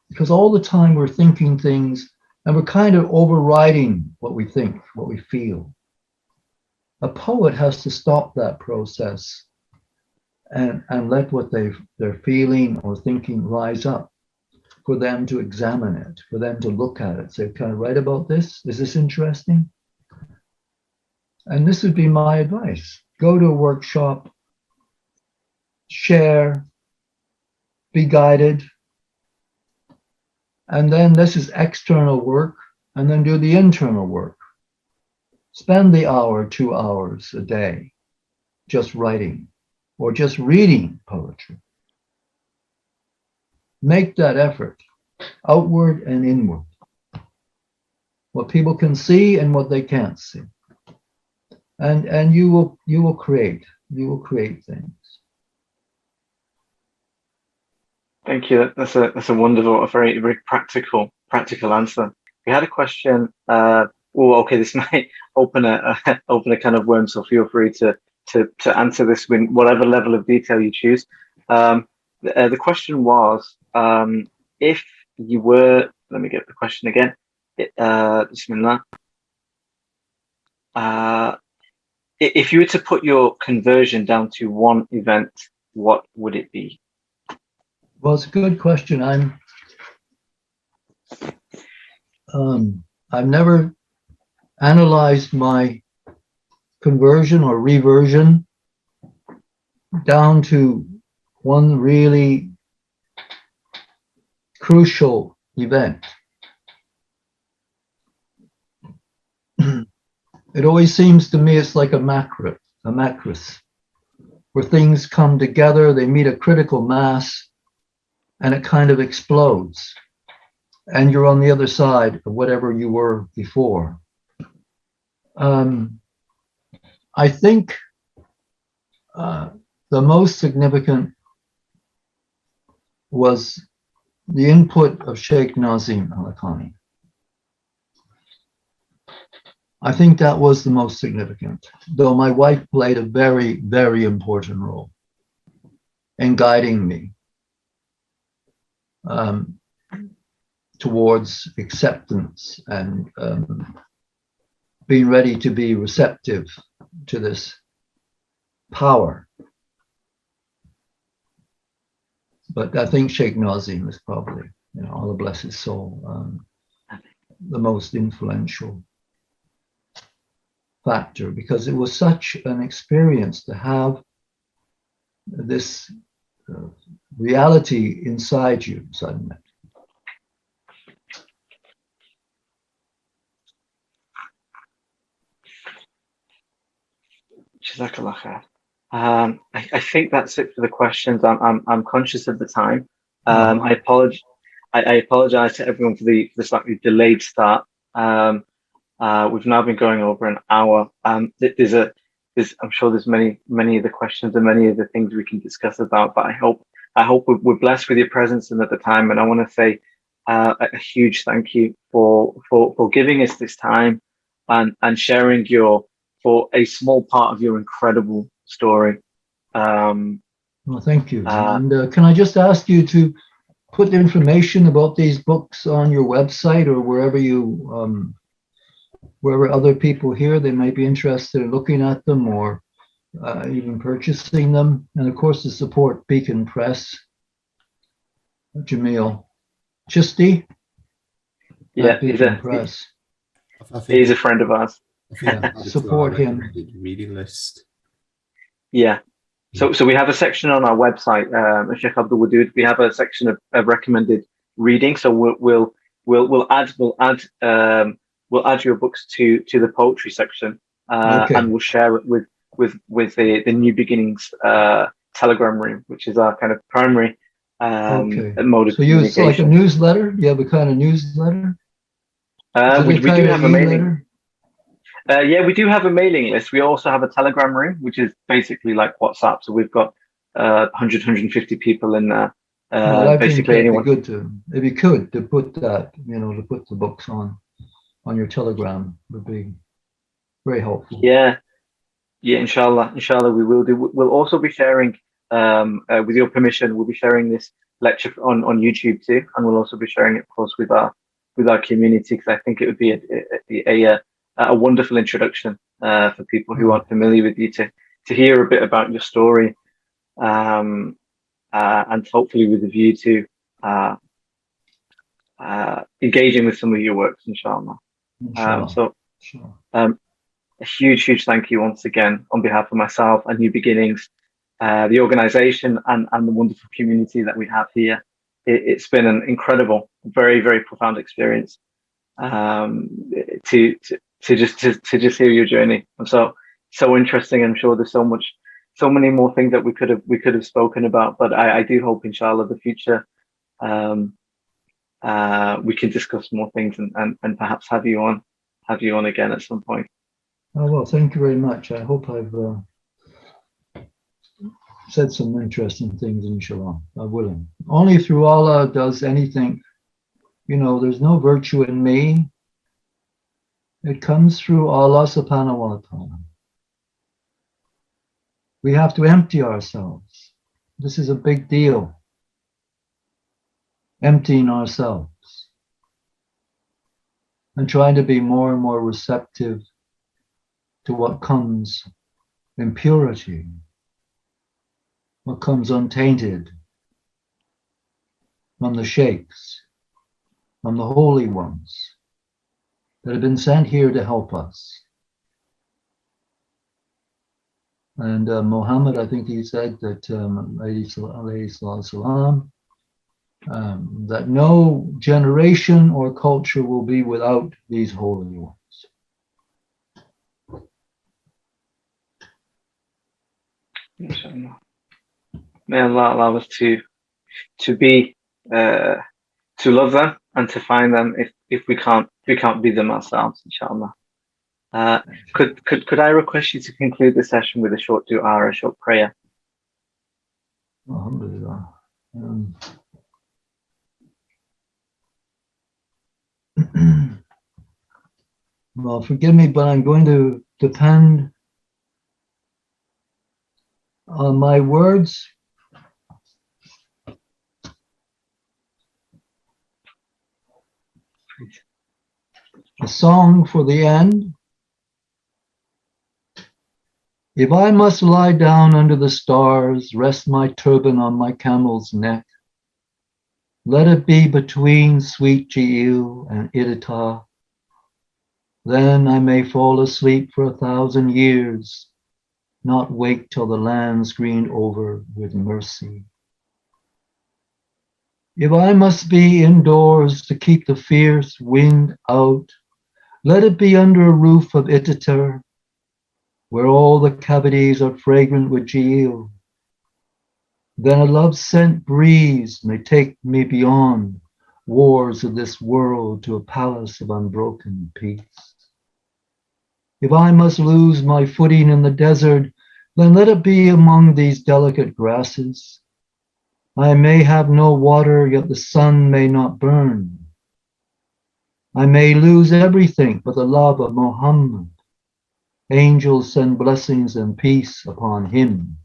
B: because all the time we're thinking things and we're kind of overriding what we think, what we feel. A poet has to stop that process and let what they're feeling or thinking rise up for them to examine it, for them to look at it, say, can I write about this? Is this interesting? And this would be my advice. Go to a workshop, share, be guided. And then this is external work, and then do the internal work. Spend the hour, 2 hours a day just writing or just reading poetry. Make that effort, outward and inward. What people can see and what they can't see. And you will create things.
A: Thank you. That's a wonderful, a very, very practical answer. We had a question. Okay, this might open a open a can of worms, so feel free to answer this in whatever level of detail you choose. The question was, if you were, let me get the question again. Bismillah. If you were to put your conversion down to one event, what would it be?
B: Well, it's a good question. I've never analyzed my conversion or reversion down to one really crucial event. It always seems to me it's like a macros, where things come together, they meet a critical mass, and it kind of explodes. And you're on the other side of whatever you were before. I think the most significant was the input of Sheikh Nazim Al Haqqani. I think that was the most significant, though my wife played a very, very important role in guiding me towards acceptance and being ready to be receptive to this power. But I think Sheikh Nazim is probably, Allah bless his soul, the most influential factor, because it was such an experience to have this reality inside you suddenly.
A: Jazakallah khair. I think that's it for the questions. I'm conscious of the time. I apologize to everyone for the slightly delayed start. We've now been going over an hour. I'm sure there's many of the questions and many of the things we can discuss about. But I hope we're blessed with your presence and at the time. And I want to say a huge thank you for giving us this time and sharing for a small part of your incredible story.
B: Well, thank you. And can I just ask you to put the information about these books on your website or wherever other people here, they might be interested in looking at them or even purchasing them. And of course, to support Beacon Press, Jamil Chisti.
A: Yeah,
B: Beacon Press.
A: He's a friend of ours.
B: Yeah, support him.
C: Reading list.
A: Yeah. So we have a section on our website, Sheikh Abdul Wadud. We have a section of recommended reading. So we'll add your books to the poetry section,
B: Okay.
A: and we'll share it with the New Beginnings Telegram room, which is our kind of primary mode of
B: So you it's like a
A: communication.
B: newsletter? You have a kind of newsletter?
A: We do have a mailing. Yeah, we do have a mailing list. We also have a Telegram room, which is basically like WhatsApp. So we've got 100, 150 people in there.
B: Well, I
A: Basically,
B: think
A: anyone.
B: it'd be good if you could, to put that, to put the books on your Telegram would be very helpful.
A: Yeah, inshallah, we will do. We'll also be sharing, with your permission, we'll be sharing this lecture on YouTube too, and we'll also be sharing it, of course, with our community, because I think it would be a wonderful introduction for people who aren't familiar with you to hear a bit about your story, and hopefully with a view to engaging with some of your works, inshallah.
B: Inshallah.
A: A huge thank you once again on behalf of myself and New Beginnings, the organization and the wonderful community that we have here. It's been an incredible, very, very profound experience to just hear your journey. And so interesting. I'm sure there's so many more things that we could have spoken about, but I do hope, inshallah, the future we can discuss more things and perhaps have you on again at some point.
B: Oh, well, thank you very much. I hope I've said some interesting things, inshallah. I will. Only through Allah does anything. There's no virtue in me. It comes through Allah subhanahu wa ta'ala. We have to empty ourselves. This is a big deal. Emptying ourselves and trying to be more and more receptive to what comes in purity, what comes untainted from the sheikhs, from the holy ones that have been sent here to help us. And Muhammad, I think he said that, that no generation or culture will be without these holy ones.
A: Inshallah. May Allah allow us to love them and to find them if we can't be them ourselves, inshallah. Could I request you to conclude the session with a short dua, a short prayer?
B: Alhamdulillah. Well, forgive me, but I'm going to depend on my words. A song for the end. If I must lie down under the stars, rest my turban on my camel's neck, let it be between sweet Ji'il and Idita. Then I may fall asleep for 1,000 years, not wake till the land's greened over with mercy. If I must be indoors to keep the fierce wind out, let it be under a roof of Itater, where all the cavities are fragrant with Ji'il. Then a love-sent breeze may take me beyond wars of this world to a palace of unbroken peace. If I must lose my footing in the desert, then let it be among these delicate grasses. I may have no water, yet the sun may not burn. I may lose everything but the love of Muhammad. Angels send blessings and peace upon him.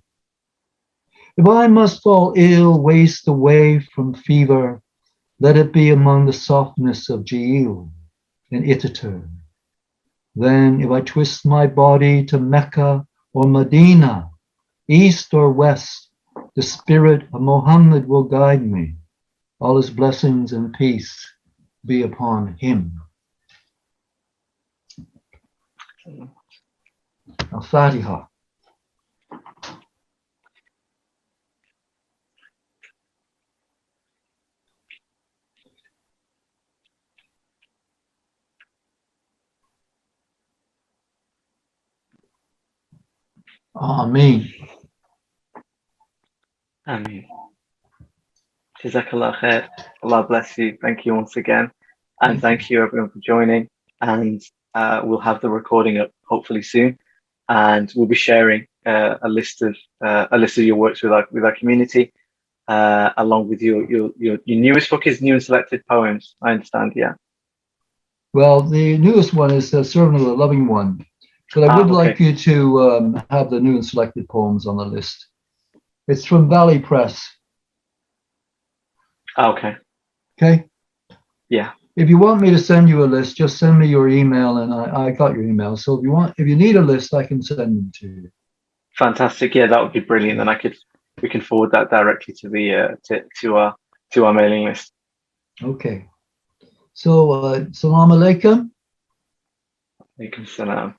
B: If I must fall ill, waste away from fever, let it be among the softness of Ji'il and Itater. Then if I twist my body to Mecca or Medina, east or west, the spirit of Muhammad will guide me. All his blessings and peace be upon him. Al-Fatiha. Ameen.
A: Ameen. Jazakallah khair. Allah bless you. Thank you once again. And thank you everyone for joining. And we'll have the recording up hopefully soon. And we'll be sharing a list of your works with our community, along with your newest book is New and Selected Poems. I understand, yeah.
B: Well, the newest one is Servant of the Loving One, but I would like you to have the new and selected poems on the list. It's from Valley Press.
A: Okay.
B: Okay.
A: Yeah.
B: If you want me to send you a list, just send me your email, and I got your email. So if you need a list, I can send them to you.
A: Fantastic. Yeah, that would be brilliant. Then we can forward that directly to the to our mailing list.
B: Okay. So, salam alaikum.
A: Alaikum salam.